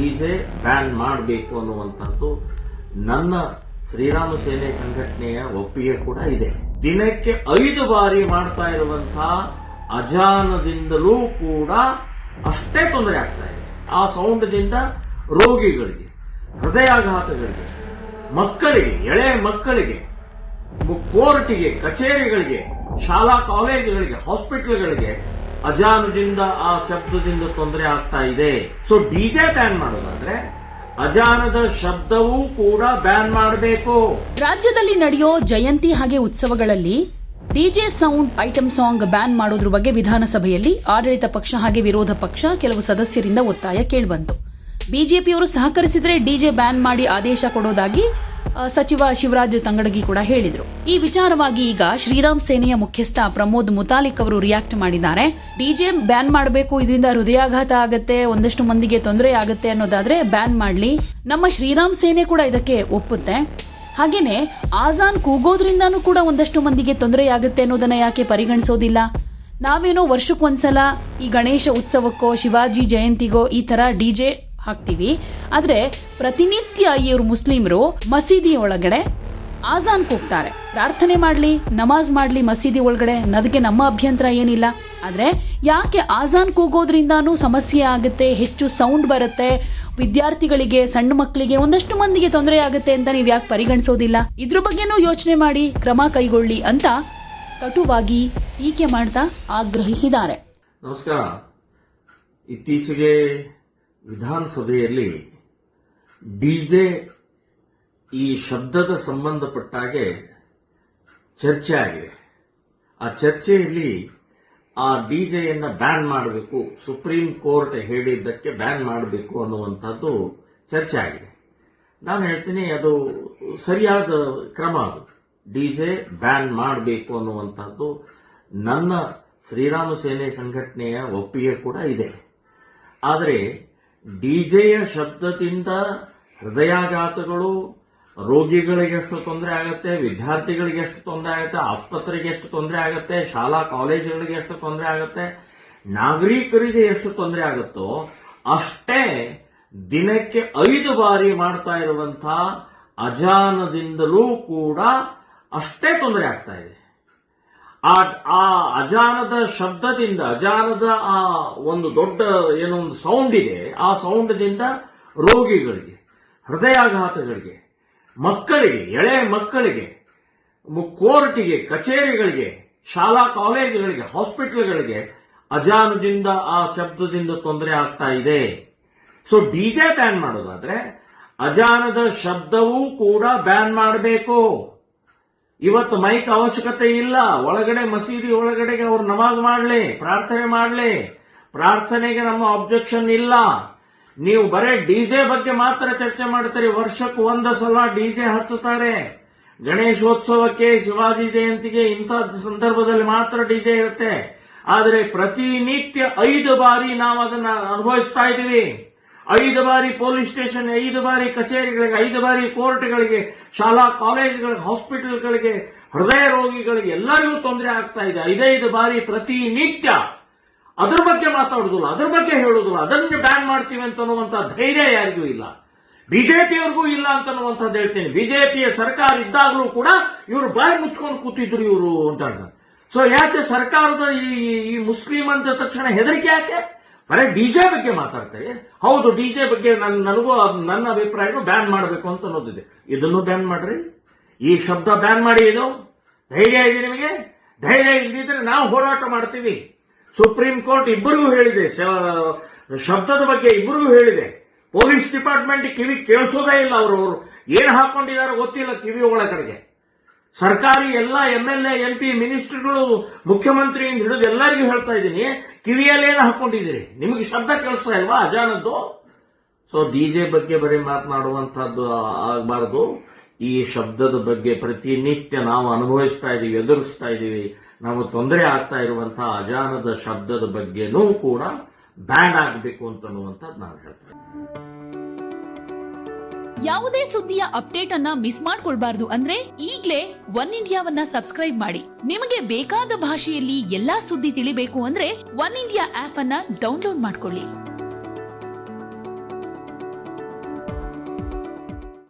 DJ ban ಮಾಡಬೇಕು ಅನ್ನುವಂಥದ್ದು ನನ್ನ ಶ್ರೀರಾಮ ಸೇನೆ ಸಂಘಟನೆಯ ಒಪ್ಪಿಗೆ ಕೂಡ ಇದೆ. ದಿನಕ್ಕೆ 5 ಬಾರಿ ಮಾಡ್ತಾ ಇರುವಂತಹ ಅಜಾನದಿಂದಲೂ ಕೂಡ ಅಷ್ಟೇ ತೊಂದರೆ ಆಗ್ತಾ ಇದೆ. ಆ ಸೌಂಡ್ದಿಂದ ರೋಗಿಗಳಿಗೆ, ಹೃದಯಾಘಾತಗಳಿಗೆ, ಮಕ್ಕಳಿಗೆ, ಎಳೆ ಮಕ್ಕಳಿಗೆ, ಕೋರ್ಟಿಗೆ, ಕಚೇರಿಗಳಿಗೆ, ಶಾಲಾ ಕಾಲೇಜುಗಳಿಗೆ, ಹಾಸ್ಪಿಟಲ್ಗಳಿಗೆ ಅಜಾನದಿಂದ ಆ ಶಬ್ದದಿಂದ ತೊಂದರೆ ಆಗ್ತಾ ಇದೆ. ಸೊ ಡಿಜೆ ಬ್ಯಾನ್ ಮಾಡೋದಾದ್ರೆ ಅಜಾನದ ಶಬ್ದವೂ ಕೂಡ ಬ್ಯಾನ್ ಮಾಡಬೇಕು. ರಾಜ್ಯದಲ್ಲಿ ನಡೆಯೋ ಜಯಂತಿ ಹಾಗೆ ಉತ್ಸವಗಳಲ್ಲಿ DJ sound item song ban ಮಾಡೋದ್ರ ಬಗ್ಗೆ ವಿಧಾನಸಭೆಯಲ್ಲಿ ಆಡಳಿತ ಪಕ್ಷ ಹಾಗೆ ವಿರೋಧ ಪಕ್ಷ ಕೆಲವು ಸದಸ್ಯರಿಂದ ಒತ್ತಾಯ ಕೇಳಿಬಂತು. ಬಿಜೆಪಿಯವರು ಸಹಕರಿಸಿದ್ರೆ ಡಿಜೆ ಬ್ಯಾನ್ ಮಾಡಿ ಆದೇಶ ಕೊಡೋದಾಗಿ ಸಚಿವ ಶಿವರಾಜ್ ತಂಗಡಗಿ ಕೂಡ ಹೇಳಿದ್ರು. ಈ ವಿಚಾರವಾಗಿ ಈಗ ಶ್ರೀರಾಮ್ ಸೇನೆಯ ಮುಖ್ಯಸ್ಥ ಪ್ರಮೋದ್ ಮುತಾಲಿಕ್ ಅವರು ರಿಯಾಕ್ಟ್ ಮಾಡಿದ್ದಾರೆ. ಡಿಜೆ ಬ್ಯಾನ್ ಮಾಡಬೇಕು, ಇದರಿಂದ ಹೃದಯಾಘಾತ ಆಗತ್ತೆ, ಒಂದಷ್ಟು ಮಂದಿಗೆ ತೊಂದರೆ ಆಗತ್ತೆ ಅನ್ನೋದಾದ್ರೆ ಬ್ಯಾನ್ ಮಾಡ್ಲಿ, ನಮ್ಮ ಶ್ರೀರಾಮ್ ಸೇನೆ ಕೂಡ ಇದಕ್ಕೆ ಒಪ್ಪುತ್ತೆ. ಹಾಗೇನೆ ಆಜಾನ್ ಕೂಗೋದ್ರಿಂದಾನೂ ಕೂಡ ಒಂದಷ್ಟು ಮಂದಿಗೆ ತೊಂದರೆ ಆಗುತ್ತೆ ಅನ್ನೋದನ್ನ ಯಾಕೆ ಪರಿಗಣಿಸೋದಿಲ್ಲ? ನಾವೇನೋ ವರ್ಷಕ್ಕೊಂದ್ಸಲ ಈ ಗಣೇಶ ಉತ್ಸವಕ್ಕೋ ಶಿವಾಜಿ ಜಯಂತಿಗೋ ಈ ತರ ಡಿಜೆ ಹಾಕ್ತೀವಿ, ಆದ್ರೆ ಪ್ರತಿನಿತ್ಯ ಇವರು ಮುಸ್ಲಿಮರು ಮಸೀದಿ ಒಳಗಡೆ ಆಜಾನ್ ಕೂಗ್ತಾರೆ, ಪ್ರಾರ್ಥನೆ ಮಾಡ್ಲಿ, ನಮಾಜ್ ಮಾಡ್ಲಿ ಮಸೀದಿ ಒಳಗಡೆ, ಅದಕ್ಕೆ ನಮ್ಮ ಅಭ್ಯಂತರ ಏನಿಲ್ಲ. ಆದ್ರೆ ಯಾಕೆ ಆಜಾನ್ ಕೂಗೋದ್ರಿಂದಾನೂ ಸಮಸ್ಯೆ ಆಗುತ್ತೆ, ಹೆಚ್ಚು ಸೌಂಡ್ ಬರುತ್ತೆ, ವಿದ್ಯಾರ್ಥಿಗಳಿಗೆ, ಸಣ್ಣ ಮಕ್ಕಳಿಗೆ, ಒಂದಷ್ಟು ಮಂದಿಗೆ ತೊಂದರೆ ಆಗುತ್ತೆ ಅಂತ ನೀವು ಯಾಕೆ ಪರಿಗಣಿಸೋದಿಲ್ಲ? ಇದ್ರ ಬಗ್ಗೆನೂ ಯೋಚನೆ ಮಾಡಿ ಕ್ರಮ ಕೈಗೊಳ್ಳಿ ಅಂತ ಕಟುವಾಗಿ ಟೀಕೆ ಮಾಡ್ತಾ ಆಗ್ರಹಿಸಿದ್ದಾರೆ. ನಮಸ್ಕಾರ. ಇತ್ತೀಚೆಗೆ ವಿಧಾನಸಭೆಯಲ್ಲಿ ಡಿಜೆ ಈ ಶಬ್ದದ ಸಂಬಂಧಪಟ್ಟಾಗೆ ಚರ್ಚೆ ಆಗಿದೆ. ಆ ಚರ್ಚೆಯಲ್ಲಿ ಆ ಡಿಜೆಯನ್ನ ಬ್ಯಾನ್ ಮಾಡಬೇಕು, ಸುಪ್ರೀಂ ಕೋರ್ಟ್ ಹೇಳಿದ್ದಕ್ಕೆ ಬ್ಯಾನ್ ಮಾಡಬೇಕು ಅನ್ನುವಂಥದ್ದು ಚರ್ಚೆ ಆಗಿದೆ. ನಾನು ಹೇಳ್ತೀನಿ ಅದು ಸರಿಯಾದ ಕ್ರಮ. ಅದು ಡಿಜೆ ಬ್ಯಾನ್ ಮಾಡಬೇಕು ಅನ್ನುವಂಥದ್ದು ನನ್ನ ಶ್ರೀರಾಮ ಸೇನೆ ಸಂಘಟನೆಯ ಒಪ್ಪಿಗೆ ಕೂಡ ಇದೆ. ಆದರೆ ಡಿಜೆಯ ಶಬ್ದದಿಂದ ಹೃದಯಾಘಾತಗಳು, ರೋಗಿಗಳಿಗೆ ಎಷ್ಟು ತೊಂದರೆ ಆಗುತ್ತೆ, ವಿದ್ಯಾರ್ಥಿಗಳಿಗೆ ಎಷ್ಟು ತೊಂದರೆ ಆಗುತ್ತೆ, ಆಸ್ಪತ್ರೆಗೆ ಎಷ್ಟು ತೊಂದರೆ ಆಗುತ್ತೆ, ಶಾಲಾ ಕಾಲೇಜುಗಳಿಗೆ ಎಷ್ಟು ತೊಂದರೆ ಆಗುತ್ತೆ, ನಾಗರಿಕರಿಗೆ ಎಷ್ಟು ತೊಂದರೆ ಆಗುತ್ತೋ ಅಷ್ಟೇ ದಿನಕ್ಕೆ 5 ಬಾರಿ ಮಾಡ್ತಾ ಇರುವಂತಹ ಅಜಾನದಿಂದಲೂ ಕೂಡ ಅಷ್ಟೇ ತೊಂದರೆ ಆಗ್ತಾ ಇದೆ. ಆ ಅಜಾನದ ಶಬ್ದದಿಂದ, ಅಜಾನದ ಆ ಒಂದು ದೊಡ್ಡ ಏನೋ ಒಂದು ಸೌಂಡ್ ಇದೆ, ಆ ಸೌಂಡ್ದಿಂದ ರೋಗಿಗಳಿಗೆ, ಹೃದಯಾಘಾತಗಳಿಗೆ, ಮಕ್ಕಳಿಗೆ, ಎಳೆ ಮಕ್ಕಳಿಗೆ, ಕೋರ್ಟಿಗೆ, ಕಚೇರಿಗಳಿಗೆ, ಶಾಲಾ ಕಾಲೇಜುಗಳಿಗೆ, ಹಾಸ್ಪಿಟಲ್ಗಳಿಗೆ ಅಜಾನದಿಂದ ಆ ಶಬ್ದದಿಂದ ತೊಂದರೆ ಆಗ್ತಾ ಇದೆ. ಸೊ ಡಿಜೆ ಬ್ಯಾನ್ ಮಾಡೋದಾದ್ರೆ ಅಜಾನದ ಶಬ್ದವೂ ಕೂಡ ಬ್ಯಾನ್ ಮಾಡಬೇಕು. ಇವತ್ತು ಮೈಕ್ ಅವಶ್ಯಕತೆ ಇಲ್ಲ. ಒಳಗಡೆ ಮಸೀದಿ ಒಳಗಡೆಗೆ ಅವ್ರು ನಮಾಜ್ ಮಾಡಲಿ, ಪ್ರಾರ್ಥನೆ ಮಾಡಲಿ, ಪ್ರಾರ್ಥನೆಗೆ ನಮ್ಮ ಅಬ್ಜೆಕ್ಷನ್ ಇಲ್ಲ. ನೀವು ಬರೇ ಡಿಜೆ ಬಗ್ಗೆ ಮಾತ್ರ ಚರ್ಚೆ ಮಾಡ್ತಾರೆ. ವರ್ಷಕ್ಕೆ 1 ಸಲ ಡಿಜೆ ಹಚ್ಚುತ್ತಾರೆ. ಗಣೇಶೋತ್ಸವಕ್ಕೆ, ಶಿವಾಜಿ ಜಯಂತಿಗೆ ಇಂಥ ಸಂದರ್ಭದಲ್ಲಿ ಮಾತ್ರ ಡಿಜೆ ಇರುತ್ತೆ. ಆದರೆ ಪ್ರತಿನಿತ್ಯ 5 ಬಾರಿ ನಾವು ಅದನ್ನ ಅನುಭವಿಸ್ತಾ ಇದ್ದೀವಿ. 5 ಬಾರಿ ಪೊಲೀಸ್ ಸ್ಟೇಷನ್, 5 ಬಾರಿ ಕಚೇರಿಗಳಿಗೆ, 5 ಬಾರಿ ಕೋರ್ಟ್ಗಳಿಗೆ, ಶಾಲಾ ಕಾಲೇಜುಗಳಿಗೆ, ಹಾಸ್ಪಿಟಲ್ಗಳಿಗೆ, ಹೃದಯ ರೋಗಿಗಳಿಗೆ ಎಲ್ಲರಿಗೂ ತೊಂದರೆ ಆಗ್ತಾ ಇದೆ. 5 ಬಾರಿ ಪ್ರತಿನಿತ್ಯ. ಅದ್ರ ಬಗ್ಗೆ ಮಾತಾಡುದಿಲ್ಲ, ಅದ್ರ ಬಗ್ಗೆ ಹೇಳುದಿಲ್ಲ, ಅದನ್ನು ಬ್ಯಾನ್ ಮಾಡ್ತೀವಿ ಅಂತನ್ನುವಂತ ಧೈರ್ಯ ಯಾರಿಗೂ ಇಲ್ಲ. ಬಿಜೆಪಿಯವ್ರಿಗೂ ಇಲ್ಲ ಅಂತನ್ನುವಂಥದ್ದು ಹೇಳ್ತೀನಿ. ಬಿಜೆಪಿಯ ಸರ್ಕಾರ ಇದ್ದಾಗಲೂ ಕೂಡ ಇವರು ಬಾಯಿ ಮುಚ್ಕೊಂಡು ಕೂತಿದ್ರು ಇವರು ಅಂತ. ಸೊ ಯಾಕೆ ಸರ್ಕಾರದ ಈ ಮುಸ್ಲಿಂ ಅಂದ ತಕ್ಷಣ ಹೆದರಿಕೆ ಯಾಕೆ? ಬರೀ ಡಿಜೆ ಬಗ್ಗೆ ಮಾತಾಡ್ತಾರೆ. ಹೌದು, ಡಿಜೆ ಬಗ್ಗೆ ನನಗೂ ನನ್ನ ಅಭಿಪ್ರಾಯನೂ ಬ್ಯಾನ್ ಮಾಡಬೇಕು ಅಂತ ಅನ್ನೋದಿದೆ. ಇದನ್ನು ಬ್ಯಾನ್ ಮಾಡ್ರಿ, ಈ ಶಬ್ದ ಬ್ಯಾನ್ ಮಾಡಿ. ಇದು ಧೈರ್ಯ ಇದೆ ನಿಮಗೆ? ಧೈರ್ಯ ಇಲ್ಲದಿದ್ರೆ ನಾವು ಹೋರಾಟ ಮಾಡ್ತೀವಿ. ಸುಪ್ರೀಂ ಕೋರ್ಟ್ ಇಬ್ಬರಿಗೂ ಹೇಳಿದೆ, ಶಬ್ದದ ಬಗ್ಗೆ ಇಬ್ಬರಿಗೂ ಹೇಳಿದೆ. ಪೊಲೀಸ್ ಡಿಪಾರ್ಟ್ಮೆಂಟ್ ಕಿವಿ ಕೇಳಿಸೋದೇ ಇಲ್ಲ. ಅವರು ಏನ್ ಹಾಕೊಂಡಿದಾರೋ ಗೊತ್ತಿಲ್ಲ ಕಿವಿ ಒಳಗಡೆಗೆ. ಸರ್ಕಾರಿ ಎಲ್ಲ MLA, MP, ಮಿನಿಸ್ಟರ್ಗಳು, ಮುಖ್ಯಮಂತ್ರಿಯಿಂದ ಹಿಡಿದು ಎಲ್ಲರಿಗೂ ಹೇಳ್ತಾ ಇದ್ದೀನಿ, ಕಿವಿಯಲ್ಲಿ ಏನು ಹಾಕೊಂಡಿದ್ದೀರಿ? ನಿಮಗೆ ಶಬ್ದ ಕೇಳಿಸ್ತಾ ಇಲ್ವಾ ಅಜಾನದ್ದು? ಸೊ ಡಿಜೆ ಬಗ್ಗೆ ಬರೀ ಮಾತನಾಡುವಂತಹದ್ದು ಆಗಬಾರದು. ಈ ಶಬ್ದದ ಬಗ್ಗೆ ಪ್ರತಿನಿತ್ಯ ನಾವು ಅನುಭವಿಸ್ತಾ ಇದ್ದೀವಿ, ಎದುರಿಸ್ತಾ ಇದ್ದೀವಿ. ನಾವು ತೊಂದರೆ ಆಗ್ತಾ ಇರುವಂತಹ ಅಜಾನದ ಶಬ್ದದ ಬಗ್ಗೆನೂ ಕೂಡ ಬ್ಯಾನ್ ಆಗಬೇಕು ಅಂತನ್ನುವಂಥದ್ದು ನಾನು ಹೇಳ್ತೇನೆ. ಯಾವುದೇ ಸುದ್ದಿಯ ಅಪ್ಡೇಟ್ ಅನ್ನ ಮಿಸ್ ಮಾಡ್ಕೊಳ್ಬಾರ್ದು ಅಂದ್ರೆ ಈಗ್ಲೇ ಒನ್ ಇಂಡಿಯಾವನ್ನ ಸಬ್ಸ್ಕ್ರೈಬ್ ಮಾಡಿ. ನಿಮಗೆ ಬೇಕಾದ ಭಾಷೆಯಲ್ಲಿ ಎಲ್ಲಾ ಸುದ್ದಿ ತಿಳಿಬೇಕು ಅಂದ್ರೆ ಒನ್ ಇಂಡಿಯಾ ಆಪ್ ಅನ್ನ ಡೌನ್ಲೋಡ್ ಮಾಡ್ಕೊಳ್ಳಿ.